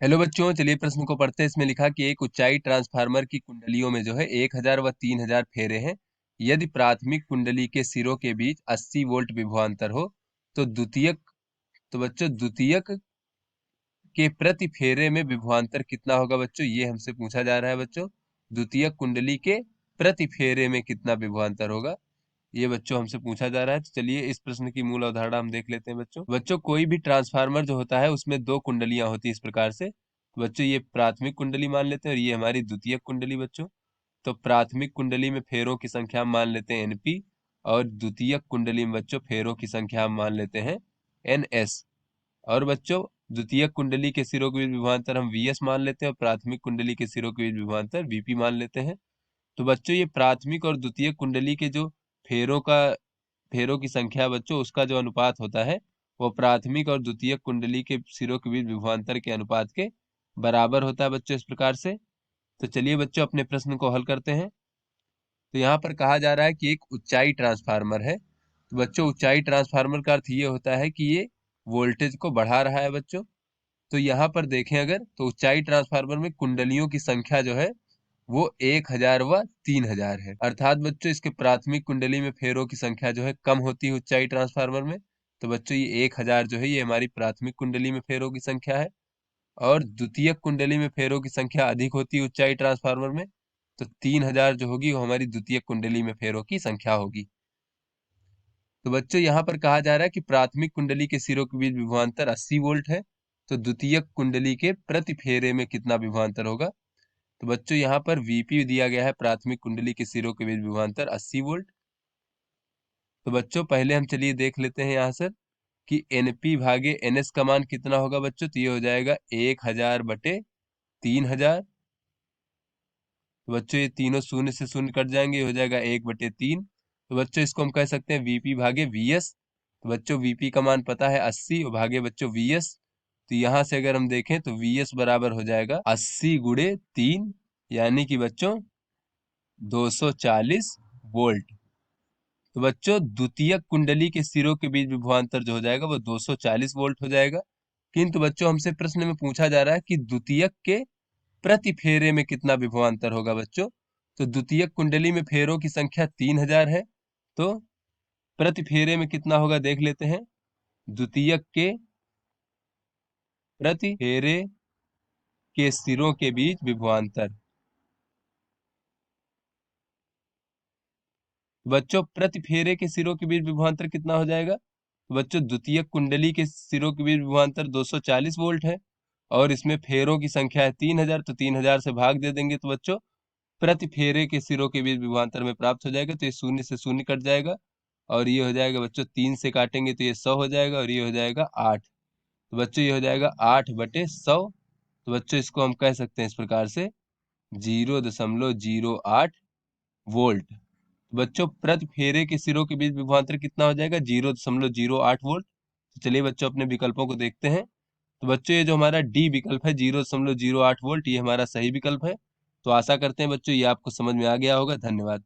Hello बच्चों, चलिए प्रश्न को पढ़ते हैं। इसमें लिखा कि एक ऊंचाई ट्रांसफार्मर की कुंडलियों में जो है 1000 व 3000 फेरे हैं। यदि प्राथमिक कुंडली के सिरों के बीच 80 वोल्ट विभवांतर हो तो द्वितीयक तो बच्चों द्वितीयक के प्रति फेरे में विभवांतर कितना होगा। बच्चों ये हमसे पूछा जा रहा है। बच्चों द्वितीयक कुंडली के प्रति फेरे में कितना विभवांतर होगा, ये बच्चों हमसे पूछा जा रहा है। तो चलिए इस प्रश्न की मूल अवधारणा हम देख लेते हैं। बच्चों कोई भी ट्रांसफार्मर जो होता है उसमें दो कुंडलियां होती है इस प्रकार से। तो बच्चों ये प्राथमिक कुंडली मान लेते हैं और ये हमारी द्वितीयक कुंडली। बच्चों तो प्राथमिक कुंडली में फेरों की संख्या हम मान लेते हैं एनपी, और द्वितीयक कुंडली में बच्चों फेरों की संख्या हम मान लेते हैं एनएस। और बच्चों द्वितीयक कुंडली के सिरों के बीच विभवांतर हम वीएस मान लेते हैं और प्राथमिक कुंडली के सिरों के बीच विभवांतर वीपी मान लेते हैं। तो बच्चों ये प्राथमिक और द्वितीयक कुंडली के जो फेरों का फेरों की संख्या बच्चों उसका जो अनुपात होता है वो प्राथमिक और द्वितीयक कुंडली के सिरों के बीच विभवांतर के अनुपात के बराबर होता है। बच्चों इस प्रकार से। तो चलिए बच्चों अपने प्रश्न को हल करते हैं। तो यहाँ पर कहा जा रहा है कि एक ऊंचाई ट्रांसफार्मर है। तो बच्चों ऊंचाई ट्रांसफार्मर का अर्थ ये होता है कि ये वोल्टेज को बढ़ा रहा है। बच्चों तो यहाँ पर देखें अगर तो ऊंचाई ट्रांसफार्मर में कुंडलियों की संख्या जो है वो 1000 व 3000 है। अर्थात बच्चों इसके प्राथमिक कुंडली में फेरों की संख्या जो है कम होती है ऊंचाई ट्रांसफार्मर में। तो बच्चों ये 1000 जो है ये हमारी प्राथमिक कुंडली में फेरों की संख्या है, और द्वितीयक कुंडली में फेरों की संख्या अधिक होती है ऊंचाई ट्रांसफार्मर में। तो 3000 जो होगी वो हमारी द्वितीयक कुंडली में फेरों की संख्या होगी। तो बच्चों यहाँ पर कहा जा रहा है कि प्राथमिक कुंडली के सिरों के बीच विभवांतर 80 वोल्ट है। तो द्वितीयक कुंडली के प्रति फेरे में कितना विभवांतर होगा। तो बच्चों यहाँ पर वीपी दिया गया है, प्राथमिक कुंडली के सिरों के बीच विभवांतर 80 वोल्ट। तो बच्चों पहले हम चलिए देख लेते हैं यहाँ सर कि एनपी भागे एनएस का मान कितना होगा। बच्चों तो ये हो जाएगा 1000 बटे 3000। तो बच्चों ये तीनों शून्य से शून्य कट जाएंगे, ये हो जाएगा 1/3। तो बच्चों इसको हम कह सकते हैं वीपी भागे वीएस। तो बच्चों वीपी का मान पता है 80 और भागे बच्चों वीएस। तो यहाँ से अगर हम देखें तो वीएस बराबर हो जाएगा 80 × 3, यानी कि बच्चों 240 वोल्ट। तो बच्चों द्वितीयक कुंडली के सिरों के बीच विभवांतर जो हो जाएगा वो 240 वोल्ट हो जाएगा। किंतु बच्चों हमसे प्रश्न में पूछा जा रहा है कि द्वितीयक के प्रति फेरे में कितना विभवांतर होगा। बच्चों तो द्वितीयक कुंडली में फेरों की संख्या 3000 है, तो प्रति फेरे में कितना होगा देख लेते हैं। द्वितीयक के प्रति फेरे के सिरों के बीच विभवांतर। बच्चों प्रति फेरे के सिरों के बीच विभवांतर कितना हो जाएगा। तो बच्चों द्वितीयक कुंडली के सिरों के बीच विभवांतर 240 वोल्ट है, और इसमें फेरों की संख्या है 3000। तो 3000 से भाग दे देंगे तो बच्चों प्रति फेरे के सिरों के बीच विभवांतर में प्राप्त हो जाएगा। तो ये शून्य से शून्य कट जाएगा, और ये हो जाएगा बच्चों 3 से काटेंगे तो ये 100 हो जाएगा, और ये हो जाएगा 8। तो बच्चों ये हो जाएगा 8/100। तो बच्चों इसको हम कह सकते हैं इस प्रकार से 0.08 वोल्ट। बच्चों प्रति फेरे के सिरों के बीच विभवांतर कितना हो जाएगा, 0.08 वोल्ट। तो चलिए बच्चों अपने विकल्पों को देखते हैं। तो बच्चों ये जो हमारा डी विकल्प है 0.08 वोल्ट, ये हमारा सही विकल्प है। तो आशा करते हैं बच्चों ये आपको समझ में आ गया होगा। धन्यवाद।